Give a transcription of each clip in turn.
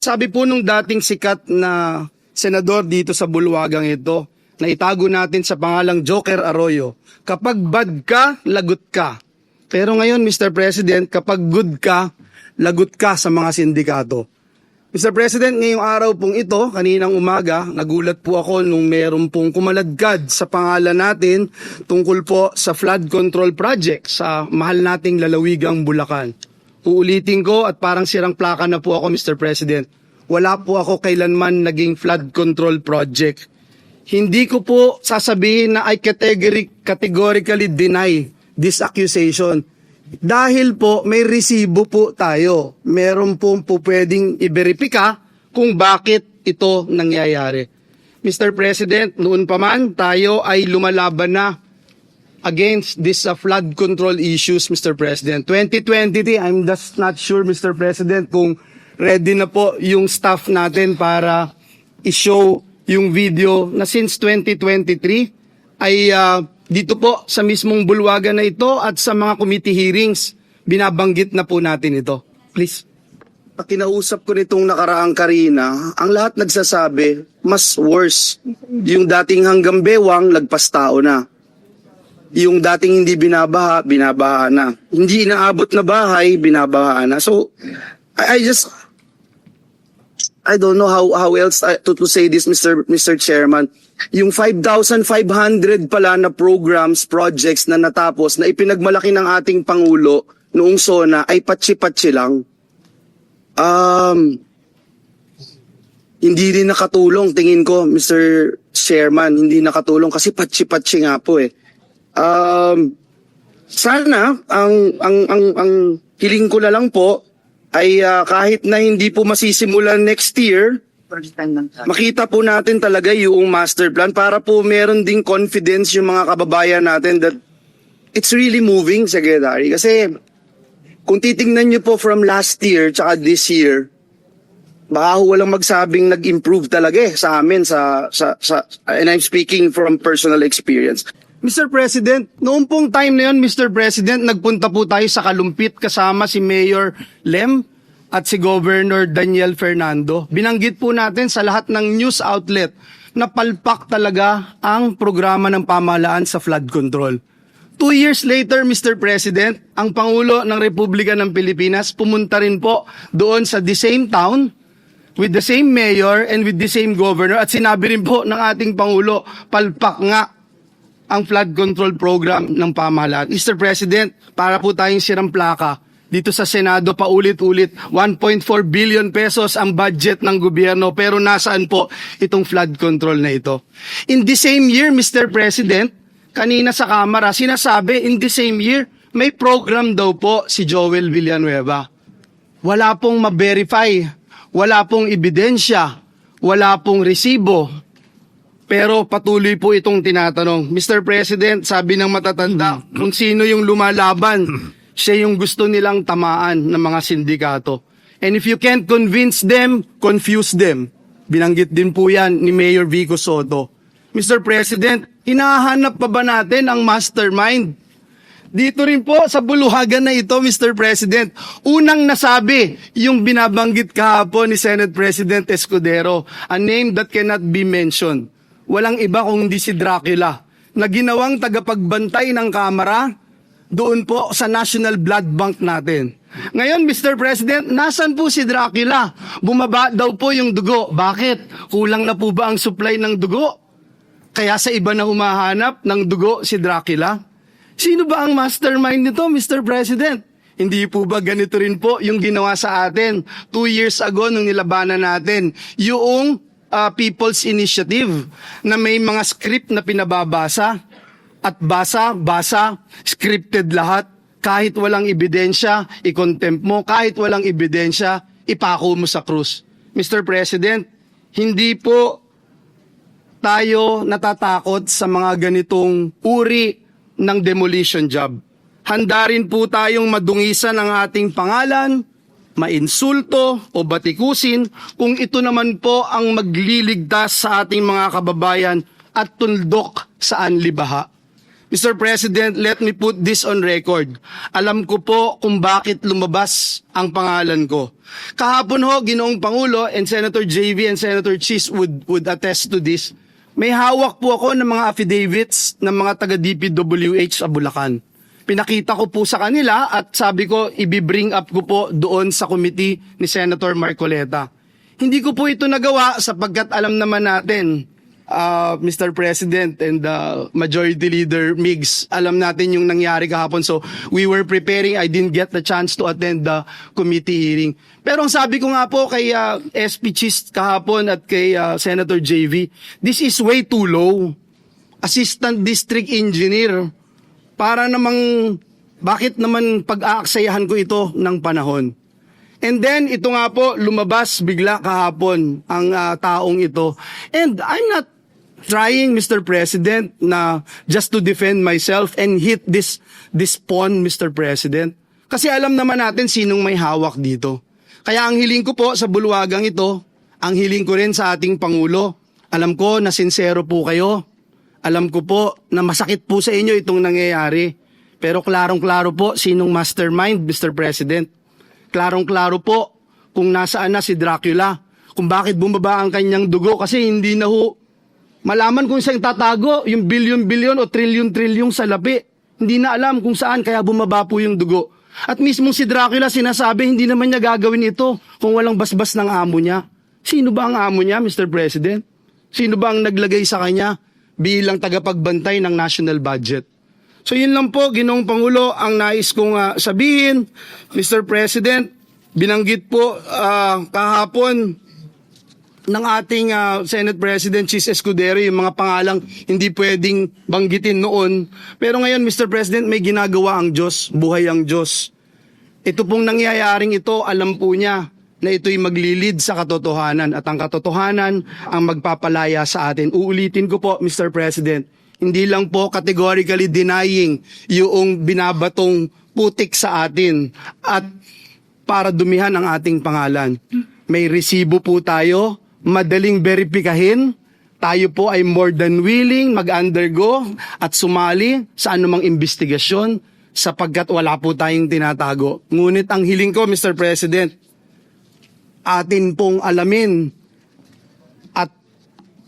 Sabi po nung dating sikat na senador dito sa bulwagang ito, na itago natin sa pangalang Joker Arroyo, kapag bad ka, lagot ka. Pero ngayon, Mr. President, kapag good ka, lagot ka sa mga sindikato. Mr. President, ngayong araw pong ito, kaninang umaga, nagulat po ako nung meron pong kumaladkad sa pangalan natin tungkol po sa flood control project sa mahal nating lalawigang Bulacan. Uulitin ko at parang sirang plaka na po ako, Mr. President. Wala po ako kailanman naging flood control project. Hindi ko po sasabihin na I categorically deny this accusation. Dahil po may resibo po tayo. Meron po pwedeng i-verifika kung bakit ito nangyayari. Mr. President, noon pa man tayo ay lumalaban na against this flood control issues, Mr. President. 2023, I'm just not sure, Mr. President, kung ready na po yung staff natin para i-show yung video na since 2023 ay dito po sa mismong bulwagan na ito at sa mga committee hearings, binabanggit na po natin ito. Please. Kinausap ko nitong nakaraang Karina, ang lahat nagsasabi, mas worse. Yung dating hanggang bewang, lagpas tao na. Yung dating hindi binabaha, binabaha na. Hindi inaabot na bahay, binabaha na. So, I don't know how else to say this, Mr. Chairman. Yung 5,500 pala na programs, projects na natapos na ipinagmalaki ng ating Pangulo noong SONA ay patsi-patsi lang. Hindi rin nakatulong, tingin ko, Mr. Chairman, hindi nakatulong kasi patsi-patsi nga po eh. Sana ang hiling ko na lang po ay kahit na hindi po masisimulan next year, makita po natin talaga yung master plan para po meron ding confidence yung mga kababayan natin that it's really moving, Secretary. Kasi kung titingnan nyo po from last year tsaka this year, baka walang magsabing nag-improve talaga sa amin and I'm speaking from personal experience. Mr. President, noong pong time na yun, Mr. President, nagpunta po tayo sa Kalumpit kasama si Mayor Lem at si Governor Daniel Fernando. Binanggit po natin sa lahat ng news outlet na palpak talaga ang programa ng pamahalaan sa flood control. 2 years later, Mr. President, ang Pangulo ng Republika ng Pilipinas pumunta rin po doon sa the same town with the same mayor and with the same governor at sinabi rin po ng ating Pangulo, palpak nga ang flood control program ng pamahalaan. Mr. President, para po tayong sirang plaka, dito sa Senado paulit-ulit, 1.4 billion pesos ang budget ng gobyerno pero nasaan po itong flood control na ito? In the same year, Mr. President, kanina sa Kamara, sinasabi in the same year, may program daw po si Joel Villanueva. Wala pong ma-verify, wala pong ebidensya, wala pong resibo. Pero patuloy po itong tinatanong. Mr. President, sabi ng matatanda, kung sino yung lumalaban, siya yung gusto nilang tamaan ng mga sindikato. And if you can't convince them, confuse them. Binanggit din po yan ni Mayor Vico Soto. Mr. President, hinahanap pa ba natin ang mastermind? Dito rin po sa bulwagan na ito, Mr. President, unang nasabi yung binabanggit kahapon ni Senate President Escudero, a name that cannot be mentioned. Walang iba kung hindi si Dracula, na ginawang tagapagbantay ng Kamara, doon po sa National Blood Bank natin. Ngayon, Mr. President, nasan po si Dracula? Bumaba daw po yung dugo. Bakit? Kulang na po ba ang supply ng dugo? Kaya sa iba na humahanap ng dugo si Dracula? Sino ba ang mastermind nito, Mr. President? Hindi po ba ganito rin po yung ginawa sa atin 2 years ago nung nilabanan natin yung People's Initiative na may mga script na pinababasa? At basa, scripted lahat. Kahit walang ebidensya, i-contempt mo. Kahit walang ebidensya, ipako mo sa krus. Mr. President, hindi po tayo natatakot sa mga ganitong uri ng demolition job. Handa rin po tayong madungisan ang ating pangalan, mainsulto o batikusin kung ito naman po ang magliligtas sa ating mga kababayan at tuldok sa anlibaha. Mr. President, let me put this on record. Alam ko po kung bakit lumabas ang pangalan ko. Kahapon ho, Ginoong Pangulo, and Senator JV and Senator Chis would attest to this. May hawak po ako ng mga affidavits ng mga taga-DPWH sa Bulacan. Pinakita ko po sa kanila at sabi ko, i-bring up ko po doon sa committee ni Senator Marcoleta. Hindi ko po ito nagawa sapagkat alam naman natin, Mr. President and Majority Leader Migs, alam natin yung nangyari kahapon. So we were preparing. I didn't get the chance to attend the committee hearing. Pero ang sabi ko nga po kay SP Chis kahapon at kay Senator JV, this is way too low. Assistant District Engineer. Para namang, bakit naman pag-aaksayahan ko ito ng panahon? And then, ito nga po, lumabas bigla kahapon ang taong ito. And I'm not trying, Mr. President, na just to defend myself and hit this pawn, Mr. President. Kasi alam naman natin sinong may hawak dito. Kaya ang hiling ko po sa bulwagang ito, ang hiling ko rin sa ating Pangulo, alam ko na sincero po kayo. Alam ko po na masakit po sa inyo itong nangyayari. Pero klarong-klaro po sinong mastermind, Mr. President. Klarong-klaro po kung nasaan na si Dracula, kung bakit bumaba ang kanyang dugo kasi hindi na ho malaman kung saan tatago yung bilyon-bilyon o trilyon-trilyon sa lapi. Hindi na alam kung saan kaya bumaba po yung dugo. At mismo si Dracula sinasabi hindi naman niya gagawin ito kung walang basbas ng amo niya. Sino ba ang amo niya, Mr. President? Sino ba ang naglagay sa kanya bilang tagapagbantay ng national budget? So yun lang po, Ginoong Pangulo, ang nais kong sabihin. Mr. President, binanggit po kahapon ng ating Senate President Chis Escudero yung mga pangalang hindi pwedeng banggitin noon. Pero ngayon, Mr. President, may ginagawa ang Diyos, buhay ang Diyos. Ito pong nangyayaring ito, alam po niya na ito'y maglilid sa katotohanan at ang katotohanan ang magpapalaya sa atin. Uulitin ko po, Mr. President, hindi lang po categorically denying yung binabatong putik sa atin at para dumihan ang ating pangalan. May resibo po tayo, madaling verifikahin. Tayo po ay more than willing mag-undergo at sumali sa anumang investigasyon sapagkat wala po tayong tinatago. Ngunit ang hiling ko, Mr. President, atin pong alamin at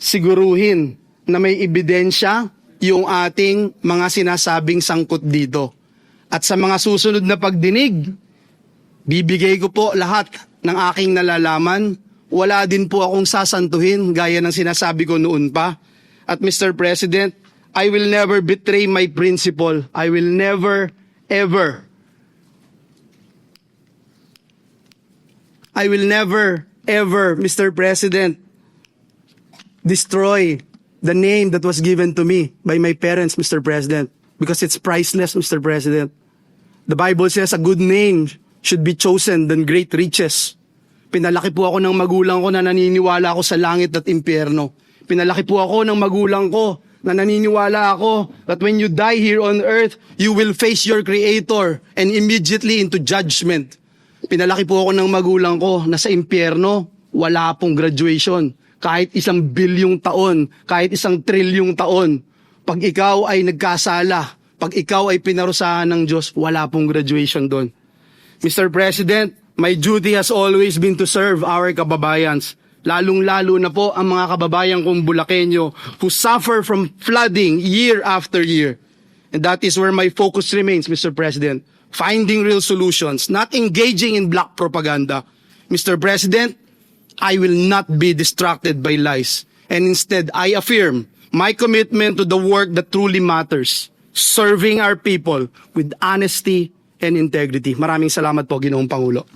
siguruhin na may ebidensya yung ating mga sinasabing sangkot dito. At sa mga susunod na pagdinig, bibigay ko po lahat ng aking nalalaman. Wala din po akong sasantuhin gaya ng sinasabi ko noon pa. At Mr. President, I will never betray my principle. I will never, ever, Mr. President, destroy the name that was given to me by my parents, Mr. President, because it's priceless, Mr. President. The Bible says a good name should be chosen than great riches. Pinalaki po ako ng magulang ko na naniniwala ako sa langit at impyerno. Pinalaki po ako ng magulang ko na naniniwala ako that when you die here on earth, you will face your Creator and immediately into judgment. Pinalaki po ako ng magulang ko na sa impyerno, wala pong graduation. Kahit 1 bilyong taon, kahit 1 trilyong taon, pag ikaw ay nagkasala, pag ikaw ay pinarusahan ng Diyos, wala pong graduation doon. Mr. President, my duty has always been to serve our kababayans, lalong-lalo na po ang mga kababayan kong Bulakenyo who suffer from flooding year after year. And that is where my focus remains, Mr. President, finding real solutions, not engaging in black propaganda. Mr. President, I will not be distracted by lies. And instead, I affirm my commitment to the work that truly matters, serving our people with honesty and integrity. Maraming salamat po, Ginoong Pangulo.